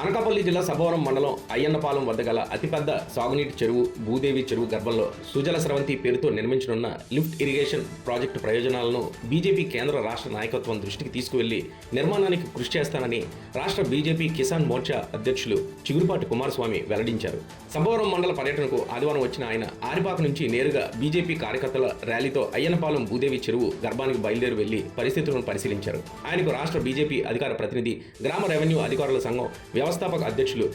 అనకాపల్లి జిల్లా సభవరం మండలం అయ్యన్నపాలెం వద్ద గల అతిపెద్ద సాగునీటి చెరువు భూదేవి చెరువు గర్భంలో సుజల స్రవంతి పేరుతో నిర్మించనున్న లిఫ్ట్ ఇరిగేషన్ ప్రాజెక్టు ప్రయోజనాలను బీజేపీ కేంద్ర రాష్ట్ర నాయకత్వం దృష్టికి తీసుకువెళ్లి నిర్మాణానికి కృషి చేస్తానని రాష్ట్ర బీజేపీ కిసాన్ మోర్చా అధ్యక్షులు చిగురుపాటి కుమారస్వామి వెల్లడించారు. సభవరం మండల పర్యటనకు ఆదివారం వచ్చిన ఆయన ఆరిపాక నుంచి నేరుగా బీజేపీ కార్యకర్తల ర్యాలీతో అయ్యన్నపాలెం భూదేవి చెరువు గర్భానికి బయలుదేరి వెళ్లి పరిస్థితులను పరిశీలించారు. ఆయనకు రాష్ట్ర బీజేపీ అధికార ప్రతినిధి, గ్రామ రెవెన్యూ అధికారుల సంఘం వ్యవస్థాపక అధ్యక్షులు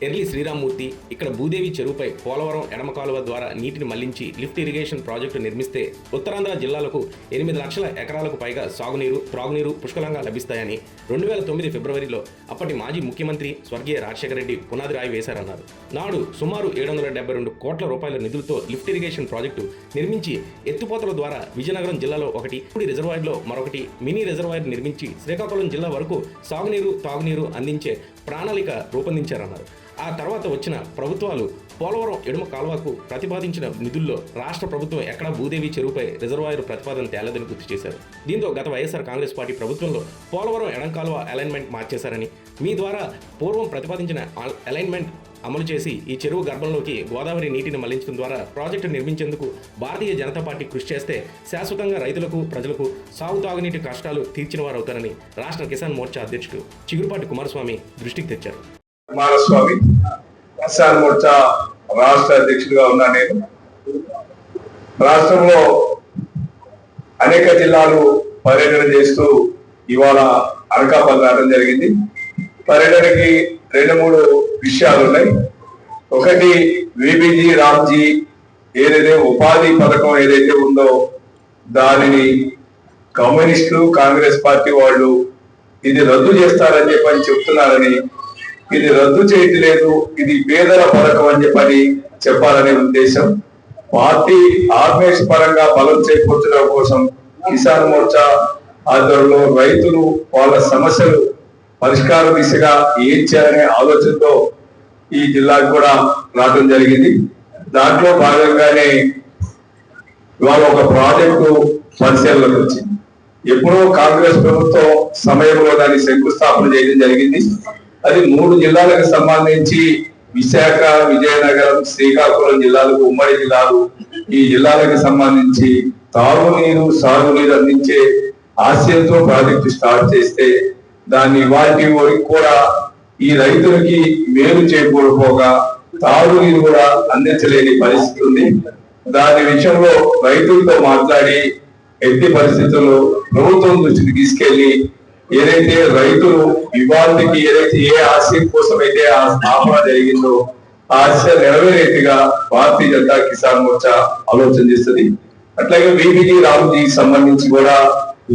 ఎర్లి శ్రీరామ్మూర్తి ఇక్కడ భూదేవి చెరువుపై పోలవరం ఎడమ కాలువ ద్వారా నీటిని మళ్లించి లిఫ్ట్ ఇరిగేషన్ ప్రాజెక్టు నిర్మిస్తే ఉత్తరాంధ్ర జిల్లాలకు 8 లక్షల ఎకరాలకు పైగా సాగునీరు, త్రాగునీరు పుష్కలంగా లభిస్తాయని 2009 ఫిబ్రవరిలో అప్పటి మాజీ ముఖ్యమంత్రి స్వర్గీయ రాజశేఖర రెడ్డి పునాది రాయి వేశారన్నారు. నాడు సుమారు 772 కోట్ల రూపాయల నిధులతో లిఫ్ట్ ఇరిగేషన్ ప్రాజెక్టు నిర్మించి ఎత్తుపోతల ద్వారా విజయనగరం జిల్లాలో ఒకటి, రిజర్వాయర్లో మరొకటి మినీ రిజర్వాయర్ నిర్మించి శ్రీకాకుళం జిల్లా వరకు సాగునీరు, తాగునీరు అందించే ప్రణాళిక రూపొందించారన్నారు. ఆ తర్వాత వచ్చిన ప్రభుత్వాలు పోలవరం ఎడమ కాలువకు ప్రతిపాదించిన నిధుల్లో రాష్ట్ర ప్రభుత్వం ఎక్కడా భూదేవి చెరువుపై రిజర్వాయర్ ప్రతిపాదన తేలదని గుర్తు చేశారు. దీంతో గత వైఎస్ఆర్ కాంగ్రెస్ పార్టీ ప్రభుత్వంలో పోలవరం ఎడమ కాలువ అలైన్మెంట్ మార్చేశారని, మీ ద్వారా పూర్వం ప్రతిపాదించిన అలైన్మెంట్ అమలు చేసి ఈ చెరువు గర్భంలోకి గోదావరి నీటిని మళ్లించడం ద్వారా ప్రాజెక్టు నిర్మించేందుకు భారతీయ జనతా పార్టీ కృషి చేస్తే శాశ్వతంగా రైతులకు, ప్రజలకు సాగు తాగునీటి కష్టాలు తీర్చిన వారు అవుతారని రాష్ట్ర కిసాన్ మోర్చా అధ్యక్షుడు చిగురుపాటి కుమారస్వామి దృష్టికి తెచ్చారు. కుమారస్వామి కిసాన్ మోర్చా రాష్ట్ర అధ్యక్షుడిగా ఉన్నా. నేను రాష్ట్రంలో అనేక జిల్లాలు పర్యటన చేస్తూ ఇవాళ అనకాపల్లి రావడం జరిగింది. పర్యటనకి 2-3 విషయాలు ఉన్నాయి. ఒకటి, విబిజీ రామ్జీ ఏదైతే ఉపాధి పథకం ఏదైతే ఉందో దానిని కమ్యూనిస్టులు, కాంగ్రెస్ పార్టీ వాళ్ళు ఇది రద్దు చేస్తారని చెప్పని చెప్తున్నారని, ఇది రద్దు చేయట్లేదు, ఇది పేదల పథకం అని చెప్పాలనే ఉద్దేశం. పార్టీ ఆర్గనైజ్ పరంగా బలం చేకూర్చడం కోసం కిసాన్ మోర్చా ఆధ్వర్యంలో రైతులు వాళ్ళ సమస్యలు పరిష్కార దిశగా ఏం చేయాలనే ఆలోచనతో ఈ జిల్లాకు కూడా రావడం జరిగింది. దాంట్లో భాగంగానే ఇవాళ ఒక ప్రాజెక్టు పరిశీలనకు వచ్చింది. ఎప్పుడో కాంగ్రెస్ ప్రభుత్వం సమయంలో దాన్ని శంకుస్థాపన చేయడం జరిగింది. అది 3 జిల్లాలకు సంబంధించి విశాఖ, విజయనగరం, శ్రీకాకుళం జిల్లాలకు, ఉమ్మడి జిల్లాలు, ఈ జిల్లాలకు సంబంధించి తాగునీరు, సాగునీరు అందించే ఆశయంతో ప్రాజెక్టు స్టార్ట్ చేస్తే దాన్ని వాటి వరకు కూడా ఈ రైతులకి మేలు చేకూరపోగా తాగునీరు కూడా అందించలేని పరిస్థితి ఉంది. దాని విషయంలో రైతులతో మాట్లాడి ఎట్టి పరిస్థితుల్లో ప్రభుత్వం దృష్టికి తీసుకెళ్లి ఏదైతే రైతులు ఇవాళకి ఏదైతే ఏ ఆశయం కోసం అయితే ఆ స్థాపన జరిగిందో ఆ ఆశ నెరవేరేట్టుగా భారతీయ జనతా కిసాన్ మోర్చా ఆలోచన చేస్తుంది. అట్లాగే విబిజీ రామ్జీకి సంబంధించి కూడా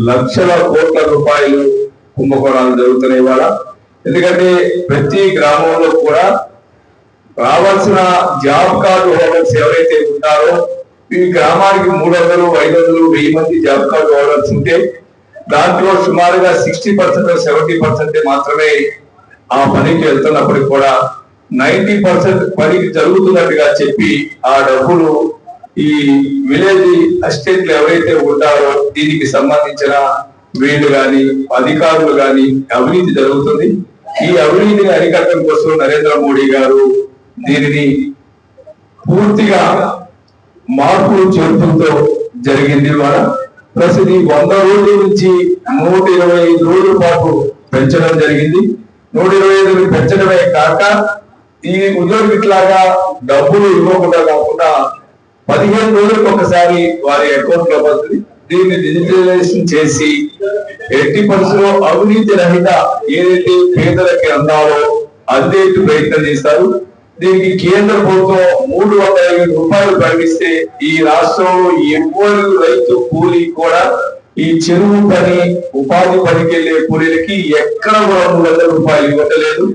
లక్షల కోట్ల రూపాయలు కుంభకోణాలు జరుగుతున్నాయి ఇవాళ. ఎందుకంటే ప్రతి గ్రామంలో కూడా రావాల్సిన జాబ్ కార్డు హోల్డర్స్ ఎవరైతే ఉంటారో ఈ గ్రామానికి 300, 500, 1000 మంది జాబ్ కార్డు హోల్డర్స్ ఉంటే దాంట్లో సుమారుగా 60%, 70% మాత్రమే ఆ పనికి వెళ్తున్నప్పటికి కూడా 90% పనికి జరుగుతున్నట్టుగా చెప్పి ఆ డబ్బులు ఈ విలేజ్ అసిస్టెంట్లు ఎవరైతే ఉంటారో దీనికి సంబంధించిన వీళ్ళు గాని, అధికారులు గాని అవినీతి జరుగుతుంది. ఈ అవినీతిని అరికట్టడం కోసం నరేంద్ర మోడీ గారు దీనిని పూర్తిగా మార్పులు చేర్పులతో జరిగింది. ప్లస్ ఇది 100 రోజుల నుంచి 125 రోజుల పాటు పెంచడం జరిగింది. 125 పెంచడమే కాక ఈ ఉద్యోగిట్లాగా డబ్బులు ఇవ్వకుండా కాకుండా 15 రోజులకు ఒకసారి వారి అకౌంట్ లో పడుతుంది. దీన్ని డిజిటలైజేషన్ చేసి 80% అవినీతి రహిత ఏదైతే పేదలకి అందాలో అందేట్టు ప్రయత్నం చేస్తారు. దీనికి కేంద్ర ప్రభుత్వం 350 రూపాయలు ప్రకటిస్తే ఈ రాష్ట్రంలో ఎవ్వరు రైతు కూలీ కూడా ఈ చెరువు పని, ఉపాధి పనికి వెళ్లే కూలీలకి ఎక్కడ కూడా 300 రూపాయలు ఇవ్వట్లేదు.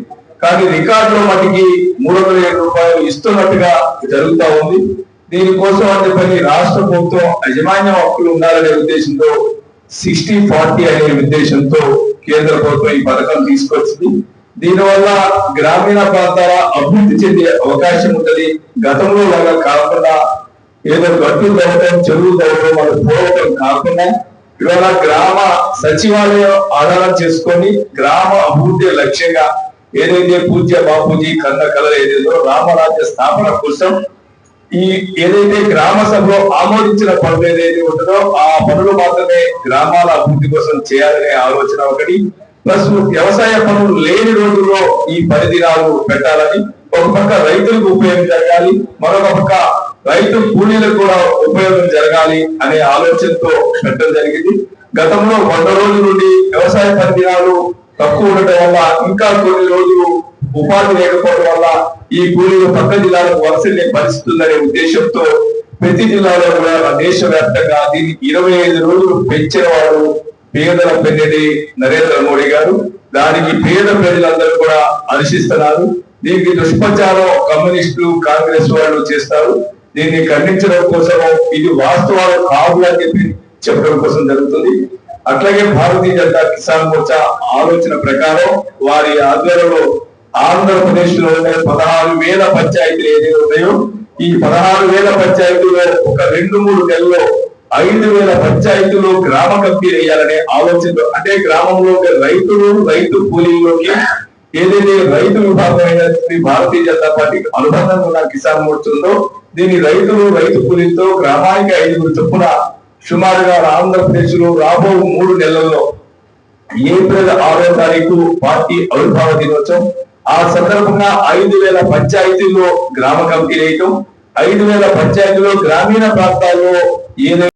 కానీ రికార్డులో మటుకి 307 రూపాయలు ఇస్తున్నట్టుగా జరుగుతా ఉంది. దీనికోసం అని రాష్ట్ర ప్రభుత్వం యాజమాన్య హక్కులు ఉండాలనే ఉద్దేశంతో 60-40 అనే ఉద్దేశంతో కేంద్ర ప్రభుత్వం ఈ పథకం తీసుకొచ్చింది. దీనివల్ల గ్రామీణ ప్రాంతాల అభివృద్ధి చెందే అవకాశం ఉంటుంది. గతంలో లాగా కాకుండా ఏదో గట్టులు తవ్వటం, చెరువులు తవ్వటం, వాళ్ళు పోవటం కాకుండా ఇవాళ గ్రామ సచివాలయం ఆధారం చేసుకొని గ్రామ అభివృద్ధి లక్ష్యంగా ఏదైతే పూజ్య బాపూజీ కన్న కళలు ఏదైతే రామరాజ్య స్థాపన కోసం ఈ ఏదైతే గ్రామ సభలో ఆమోదించిన పనులు ఏదైతే ఉంటుందో ఆ పనులు మాత్రమే గ్రామాల అభివృద్ధి కోసం చేయాలనే ఆలోచన ఒకటి, ప్లస్ వ్యవసాయ పనులు లేని రోజుల్లో ఈ 10 దినాలు పెట్టాలని, ఒక పక్క రైతులకు ఉపయోగం జరగాలి, మరొక పక్క రైతు కూలీలకు కూడా ఉపయోగం జరగాలి అనే ఆలోచనతో పెట్టడం జరిగింది. గతంలో 100 రోజుల నుండి వ్యవసాయ 10 దినాలు తక్కువ ఉండటం వల్ల ఇంకా కొన్ని రోజులు ఉపాధి లేకపోవడం వల్ల ఈ కూలీలు పక్క జిల్లాలకు వలస వెళ్ళే పరిస్థితి ఉందనే ఉద్దేశంతో ప్రతి జిల్లాలో కూడా దేశవ్యాప్తంగా దీన్ని 25 రోజులు పెంచిన వాడు పేదల పెన్నెడి నరేంద్ర మోడీ గారు. దానికి పేద ప్రజలందరూ కూడా హర్షిస్తున్నారు. దీనికి దుష్ప్రచారం కమ్యూనిస్టులు కాంగ్రెస్ వాళ్ళు చేస్తారు. దీన్ని ఖండించడం కోసం ఇది వాస్తవాలు కాదు అని చెప్పి చెప్పడం కోసం జరుగుతుంది. అట్లాగే భారతీయ జనతా కిసాన్ మోర్చా ఆలోచన ప్రకారం వారి ఆధ్వర్యంలో ఆంధ్రప్రదేశ్ లో 16,000 పంచాయతీలు ఏదైతే ఉన్నాయో ఈ 16,000 పంచాయతీలో ఒక 2-3 నెలల్లో 5,000 పంచాయతీలు గ్రామ కమిటీలు వేయాలనే ఆలోచనలో, అంటే గ్రామంలో రైతులు రైతు కూలీల్లోకి ఏదైతే రైతు విభాగం అయినటువంటి భారతీయ జనతా పార్టీకి అనుబంధంగా ఉన్న కిసాన్ మోర్చా ఉందో దీని రైతులు రైతు కూలీలతో గ్రామానికి 5 చొప్పున సుమారుగా ఆంధ్రప్రదేశ్ లో రాబో 3 నెలల్లో ఏప్రిల్ 6వ తారీఖు పార్టీ ఆవిర్భావ దినోత్సవం. ఆ సందర్భంగా 5,000 పంచాయతీల్లో గ్రామ కమిటీలు వేయటం, 5,000 పంచాయతీలో గ్రామీణ ప్రాంతాల్లో ఏదైతే